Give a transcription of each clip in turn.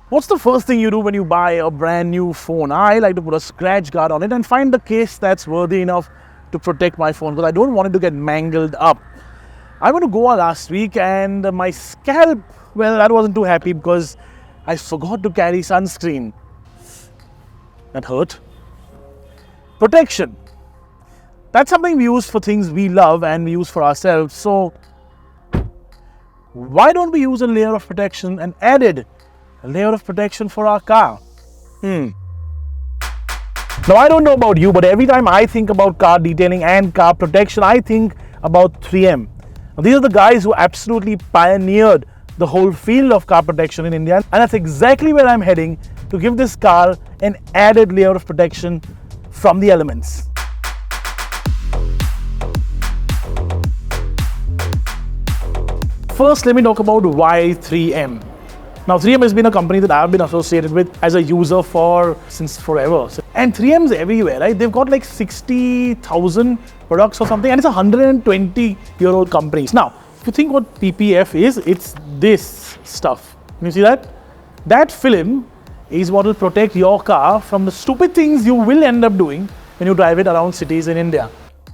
What's the first thing you do when you buy a brand new phone? I like to put a scratch guard on it and find the case that's worthy enough to protect my phone because I don't want it to get mangled up. I went to Goa last week and my scalp, well, that wasn't too happy because I forgot to carry sunscreen. That hurt. Protection. That's something we use for things we love and we use for ourselves. So why don't we use a layer of protection and added a layer of protection for our car? Now I don't know about you, but every time I think about car detailing and car protection, I think about 3M. Now, these are the guys who absolutely pioneered the whole field of car protection in India, and that's exactly where I'm heading to give this car an added layer of protection from the elements. First, let me talk about why 3M. Now, 3M has been a company that I've been associated with as a user since forever. And 3M's everywhere, right? They've got like 60,000 products or something, and it's a 120-year-old company. Now, if you think what PPF is, it's this stuff. Can you see that? That film is what will protect your car from the stupid things you will end up doing when you drive it around cities in India.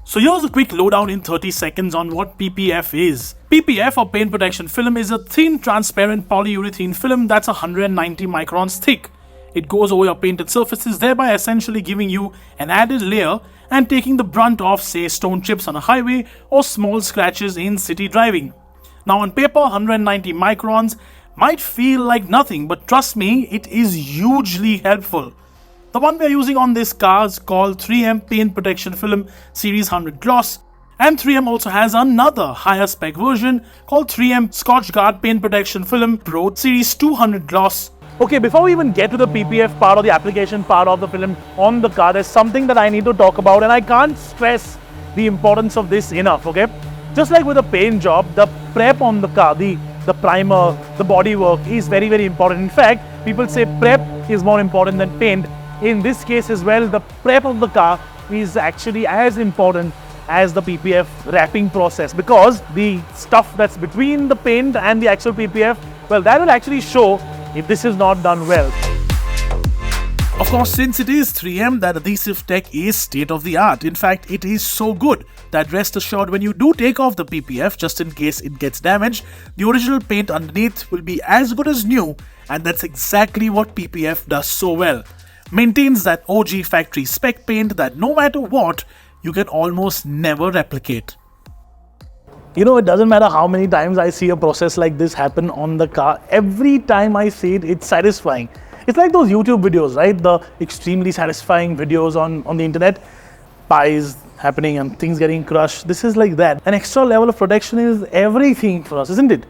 So here's a quick lowdown in 30 seconds on what PPF is. PPF or paint protection film is a thin transparent polyurethane film that's 190 microns thick. It goes over your painted surfaces, thereby essentially giving you an added layer and taking the brunt of, say, stone chips on a highway or small scratches in city driving. Now on paper, 190 microns might feel like nothing, but trust me, it is hugely helpful. The one we are using on this car is called 3M Paint Protection Film Series 100 Gloss, and 3M also has another higher spec version called 3M Scotch Guard Paint Protection Film Pro Series 200 Gloss. Okay, before we even get to the PPF part or the application part of the film on the car, there's something that I need to talk about, and I can't stress the importance of this enough, okay? Just like with a paint job, the prep on the car, the primer, the bodywork is very, very important. In fact, people say prep is more important than paint. In this case as well, the prep of the car is actually as important as the PPF wrapping process, because the stuff that's between the paint and the actual PPF, well, that will actually show if this is not done well. Of course, since it is 3M, that adhesive tech is state of the art. In fact, it is so good that rest assured when you do take off the PPF, just in case it gets damaged, the original paint underneath will be as good as new, and that's exactly what PPF does so well. Maintains that OG factory spec paint that no matter what, you can almost never replicate. You know, it doesn't matter how many times I see a process like this happen on the car. Every time I see it, it's satisfying. It's like those YouTube videos, right? The extremely satisfying videos on the internet. Pies happening and things getting crushed. This is like that. An extra level of protection is everything for us, isn't it?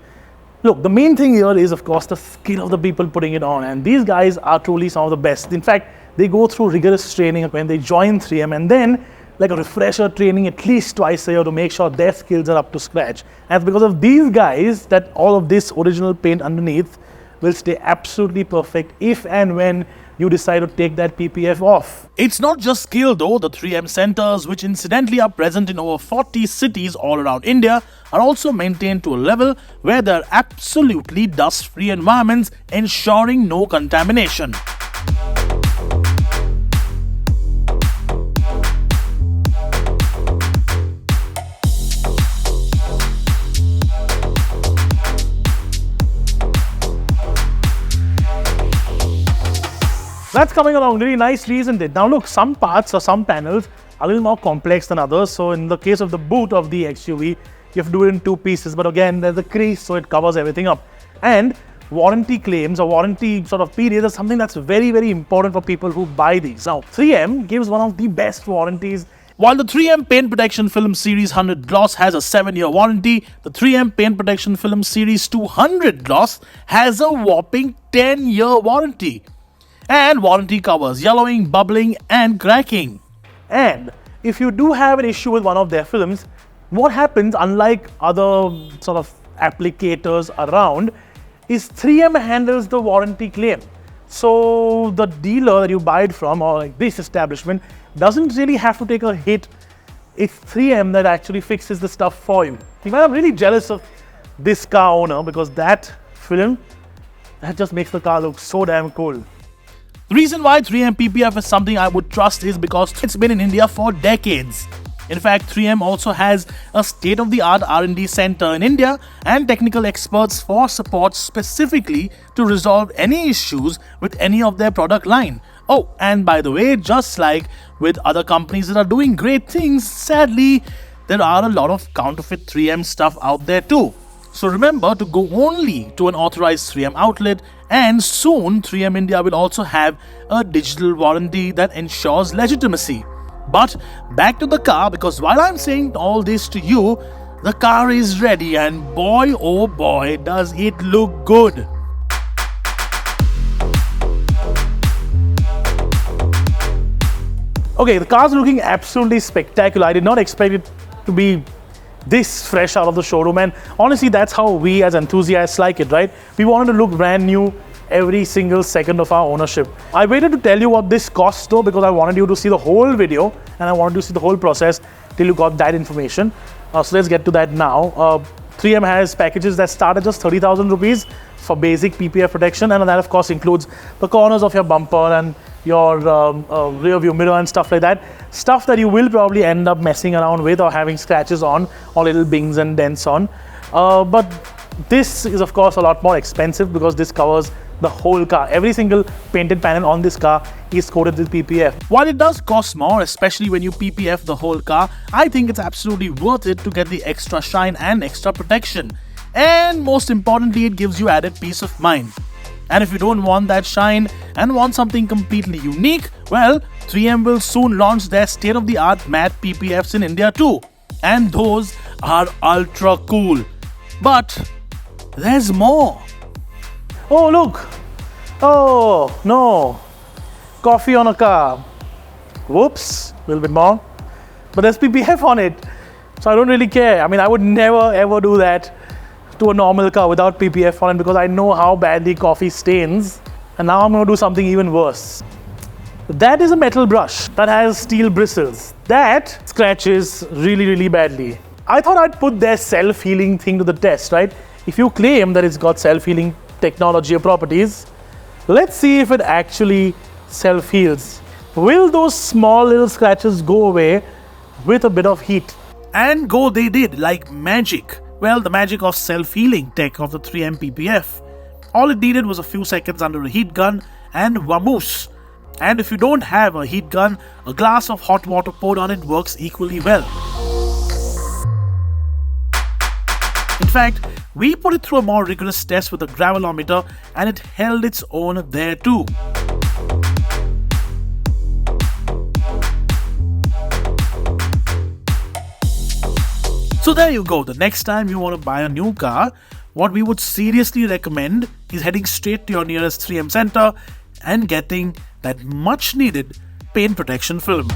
Look, the main thing here is, of course, the skill of the people putting it on. And these guys are truly some of the best. In fact, they go through rigorous training when they join 3M, and then like a refresher training at least twice a year to make sure their skills are up to scratch. And it's because of these guys that all of this original paint underneath will stay absolutely perfect if and when you decide to take that PPF off. It's not just skill though. The 3M centers, which incidentally are present in over 40 cities all around India, are also maintained to a level where they're absolutely dust-free environments, ensuring no contamination. That's coming along really nicely, isn't it? Now look, some parts or some panels are a little more complex than others. So in the case of the boot of the XUV, you have to do it in two pieces. But again, there's a crease, so it covers everything up. And warranty claims or warranty sort of periods are something that's very, very important for people who buy these. Now, 3M gives one of the best warranties. While the 3M Paint Protection Film Series 100 Gloss has a 7-year warranty, the 3M Paint Protection Film Series 200 Gloss has a whopping 10-year warranty. And warranty covers yellowing, bubbling and cracking. And if you do have an issue with one of their films, what happens, unlike other sort of applicators around, is 3M handles the warranty claim. So the dealer that you buy it from, or like this establishment, doesn't really have to take a hit. It's 3M that actually fixes the stuff for you. In fact, I'm really jealous of this car owner because that film That just makes the car look so damn cool. The reason why 3M PPF is something I would trust is because it's been in India for decades. In fact, 3M also has a state-of-the-art R&D center in India and technical experts for support specifically to resolve any issues with any of their product line. Oh, and by the way, just like with other companies that are doing great things, sadly, there are a lot of counterfeit 3M stuff out there too. So remember to go only to an authorized 3M outlet, and soon 3M India will also have a digital warranty that ensures legitimacy. But back to the car, because while I'm saying all this to you, the car is ready and boy oh boy does it look good. Okay, the car's looking absolutely spectacular. I did not expect it to be this fresh out of the showroom, and honestly that's how we as enthusiasts like it, right? We wanted to look brand new every single second of our ownership. I waited to tell you what this costs though, because I wanted you to see the whole video and I wanted to see the whole process till you got that information. So let's get to that now. 3M has packages that start at just 30,000 rupees for basic PPF protection, and that of course includes the corners of your bumper and your rear view mirror and stuff like that. Stuff that you will probably end up messing around with or having scratches on or little bings and dents on. But this is of course a lot more expensive because this covers the whole car. Every single painted panel on this car is coated with PPF. While it does cost more, especially when you PPF the whole car, I think it's absolutely worth it to get the extra shine and extra protection. And most importantly, it gives you added peace of mind. And if you don't want that shine and want something completely unique, well, 3M will soon launch their state-of-the-art matte PPFs in India too. And those are ultra cool. But there's more. Oh look! Oh no! Coffee on a car. Whoops, a little bit more. But there's PPF on it, so I don't really care. I mean, I would never ever do that to a normal car without PPF on it because I know how badly coffee stains. And now I'm going to do something even worse. That is a metal brush that has steel bristles. That scratches really, really badly. I thought I'd put their self-healing thing to the test, right? If you claim that it's got self-healing technology or properties, let's see if it actually self-heals. Will those small little scratches go away with a bit of heat? And go they did, like magic. Well, the magic of self-healing tech of the 3M PPF. All it needed was a few seconds under a heat gun and vamoose. And if you don't have a heat gun, a glass of hot water poured on it works equally well. In fact, we put it through a more rigorous test with a gravelometer and it held its own there too. So there you go. The next time you want to buy a new car, what we would seriously recommend is heading straight to your nearest 3M center and getting that much needed paint protection film.